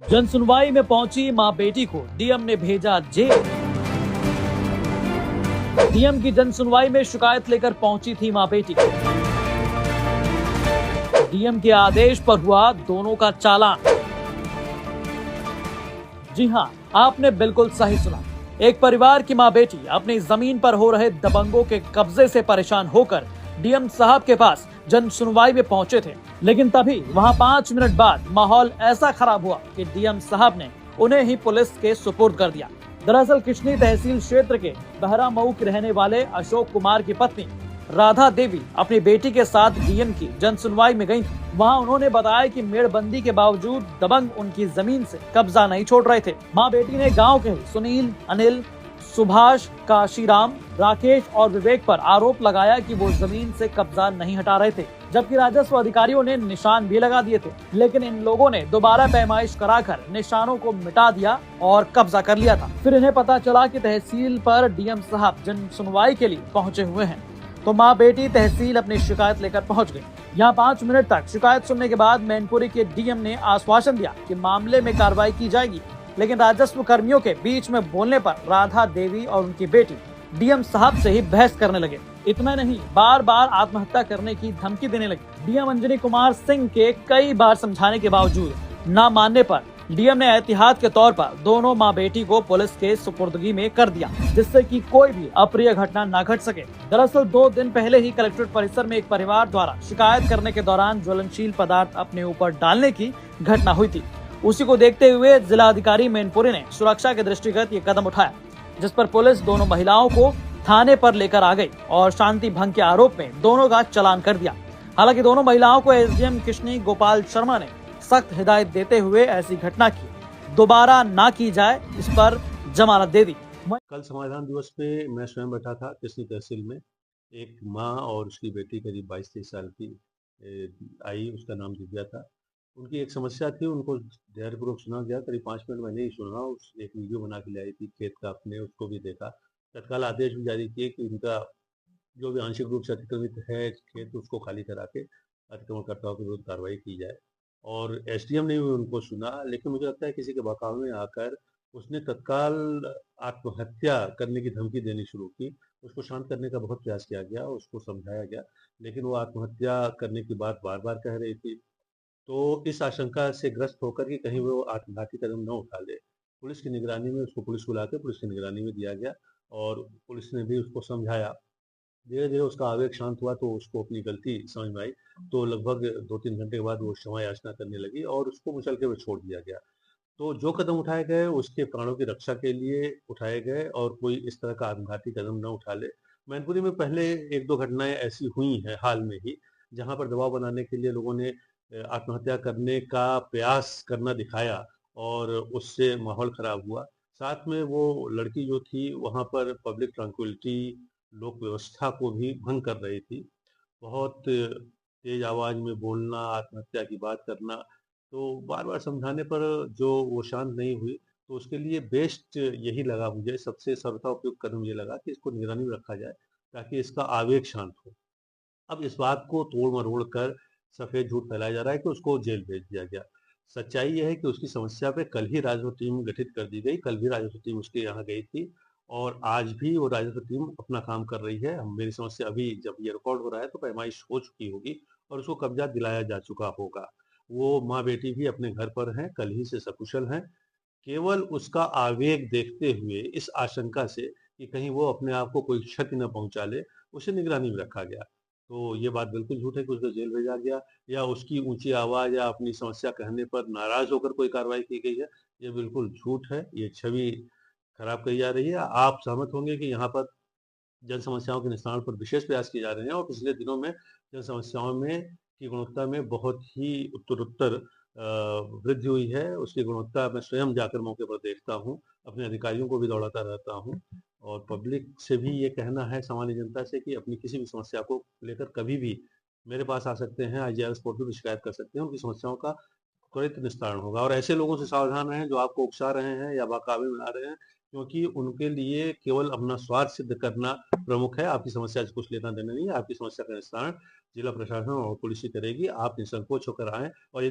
जन सुनवाई में पहुंची मां बेटी को डीएम ने भेजा जेल। डीएम की जन सुनवाई में शिकायत लेकर पहुंची थी मां बेटी। डीएम के आदेश पर हुआ दोनों का चालान। जी हां, आपने बिल्कुल सही सुना। एक परिवार की मां बेटी अपनी जमीन पर हो रहे दबंगों के कब्जे से परेशान होकर डीएम साहब के पास जन सुनवाई में पहुंचे थे, लेकिन तभी वहां 5 मिनट बाद माहौल ऐसा खराब हुआ कि डीएम साहब ने उन्हें ही पुलिस के सुपुर्द कर दिया। दरअसल किशनी तहसील क्षेत्र के बहरा मऊ के रहने वाले अशोक कुमार की पत्नी राधा देवी अपनी बेटी के साथ डीएम की जन सुनवाई में गई थी। वहां उन्होंने बताया कि मेड़बंदी के बावजूद दबंग उनकी जमीन से कब्जा नहीं छोड़ रहे थे। मां बेटी ने गांव के सुनील, अनिल, सुभाष, काशीराम, राकेश और विवेक पर आरोप लगाया कि वो जमीन से कब्जा नहीं हटा रहे थे, जबकि राजस्व अधिकारियों ने निशान भी लगा दिए थे, लेकिन इन लोगों ने दोबारा पैमाइश कराकर निशानों को मिटा दिया और कब्जा कर लिया था। फिर इन्हें पता चला कि तहसील पर डीएम साहब जन सुनवाई के लिए पहुंचे हुए हैं, तो मां बेटी तहसील अपनी शिकायत लेकर पहुंच गई। यहाँ 5 मिनट तक शिकायत सुनने के बाद मैनपुरी के डीएम ने आश्वासन दिया कि मामले में कार्रवाई की जाएगी, लेकिन राजस्व कर्मियों के बीच में बोलने पर राधा देवी और उनकी बेटी डीएम साहब से ही बहस करने लगे। इतना नहीं, बार बार आत्महत्या करने की धमकी देने लगे। डीएम अंजनी कुमार सिंह के कई बार समझाने के बावजूद न मानने पर डीएम ने एहतियात के तौर पर दोनों मां बेटी को पुलिस के सुपुर्दगी में कर दिया, जिससे कि कोई भी अप्रिय घटना न घट सके। दरअसल 2 दिन पहले ही कलेक्ट्रेट परिसर में एक परिवार द्वारा शिकायत करने के दौरान ज्वलनशील पदार्थ अपने ऊपर डालने की घटना हुई थी। उसी को देखते हुए जिलाधिकारी मैनपुरी ने सुरक्षा के दृष्टिगत ये कदम उठाया, जिस पर पुलिस दोनों महिलाओं को थाने पर लेकर आ गई और शांति भंग के आरोप में दोनों का चालान कर दिया। हालांकि दोनों महिलाओं को एसडीएम किशनी गोपाल शर्मा ने सख्त हिदायत देते हुए ऐसी घटना की दोबारा ना की जाए, इस पर जमानत दे दी। कल संविधान दिवस पे मैं स्वयं बैठा था किशनी तहसील में। एक माँ और उसकी बेटी करीब 22-23 साल की आई, उसका नाम दिव्या था। उनकी एक समस्या थी, उनको धैर्यपूर्वक सुना गया। करीब 5 मिनट मैंने ही सुना। उस एक वीडियो बना के लाई आई थी खेत का अपने, उसको भी देखा। तत्काल आदेश भी जारी किए कि उनका जो भी आंशिक रूप से अतिक्रमित है खेत, उसको खाली करा के अतिक्रमणकर्ताओं के विरुद्ध कार्रवाई की जाए। और एसडीएम ने भी उनको सुना, लेकिन मुझे लगता है किसी के बहकावे में आकर उसने तत्काल आत्महत्या करने की धमकी देनी शुरू की। उसको शांत करने का बहुत प्रयास किया गया, उसको समझाया गया, लेकिन वो आत्महत्या करने की बात बार-बार कह रही थी। तो इस आशंका से ग्रस्त होकर कि कहीं वो आत्मघाती कदम न उठा ले, पुलिस की निगरानी में उसको पुलिस बुला के पुलिस की निगरानी में दिया गया और पुलिस ने भी उसको समझाया। धीरे-धीरे उसका आवेग शांत हुआ तो उसको अपनी गलती समझ में आई। तो लगभग 2-3 घंटे के बाद वो क्षमा याचना करने लगी और उसको मुचलके हुए छोड़ दिया गया। तो जो कदम उठाए गए उसके प्राणों की रक्षा के लिए उठाए गए और कोई इस तरह का आत्मघाती कदम न उठा ले। मैनपुरी में पहले 1-2 घटनाएँ ऐसी हुई हैं हाल में ही, जहाँ पर दबाव बनाने के लिए लोगों ने आत्महत्या करने का प्रयास करना दिखाया और उससे माहौल खराब हुआ। साथ में वो लड़की जो थी वहाँ पर पब्लिक ट्रैंक्विलिटी, लोक व्यवस्था को भी भंग कर रही थी। बहुत तेज आवाज़ में बोलना, आत्महत्या की बात करना, तो बार-बार समझाने पर जो वो शांत नहीं हुई, तो उसके लिए बेस्ट यही लगा मुझे, सबसे सर्वथा उपयुक्त कदम ये लगा कि इसको निगरानी में रखा जाए, ताकि इसका आवेग शांत हो। अब इस बात को तोड़-मरोड़ कर सफ़ेद झूठ फैलाया जा रहा है कि उसको जेल भेज दिया गया। सच्चाई ये है कि उसकी समस्या पे कल ही राजस्व टीम गठित कर दी गई, कल भी राजस्व टीम उसके यहाँ गई थी और आज भी वो राजस्व टीम अपना काम कर रही है। हम मेरी समझ से अभी जब ये रिकॉर्ड हो रहा है तो पैमाइश हो चुकी होगी और उसको कब्ज़ा दिलाया जा चुका होगा। वो माँ-बेटी भी अपने घर पर हैं, कल ही से सकुशल हैं। केवल उसका आवेग देखते हुए इस आशंका से कि कहीं वो अपने आप को कोई क्षति न पहुँचा ले, उसे निगरानी में रखा गया। तो ये बात बिल्कुल झूठ है कि उसको जेल भेजा गया या उसकी ऊँची आवाज़ या अपनी समस्या कहने पर नाराज़ होकर कोई कार्रवाई की गई है, ये बिल्कुल झूठ है। ये छवि खराब करी जा रही है। आप सहमत होंगे कि यहाँ पर जन समस्याओं के निस्तारण पर विशेष प्रयास किए जा रहे हैं और पिछले दिनों में जन समस्याओं में की गुणवत्ता में बहुत ही उत्तरोत्तर वृद्धि हुई है। उसकी गुणवत्ता मैं स्वयं जाकर मौके पर देखता हूँ, अपने अधिकारियों को भी दौड़ाता रहता हूँ और पब्लिक से भी ये कहना है, सामान्य जनता से, कि अपनी किसी भी समस्या को लेकर कभी भी मेरे पास आ सकते हैं, आईजीआरएस पोर्टल पे शिकायत कर सकते हैं, उनकी समस्याओं का त्वरित निस्तारण होगा। और ऐसे लोगों से सावधान रहें जो आपको उकसा रहे हैं या बहकावे में ला रहे हैं, क्योंकि उनके लिए केवल अपना स्वार्थ सिद्ध करना प्रमुख है। आपकी समस्या से कुछ लेना देना नहीं है। आपकी समस्या का निस्तारण जिला प्रशासन और पुलिस ही करेगी। आप निसंकोच होकर आएँ और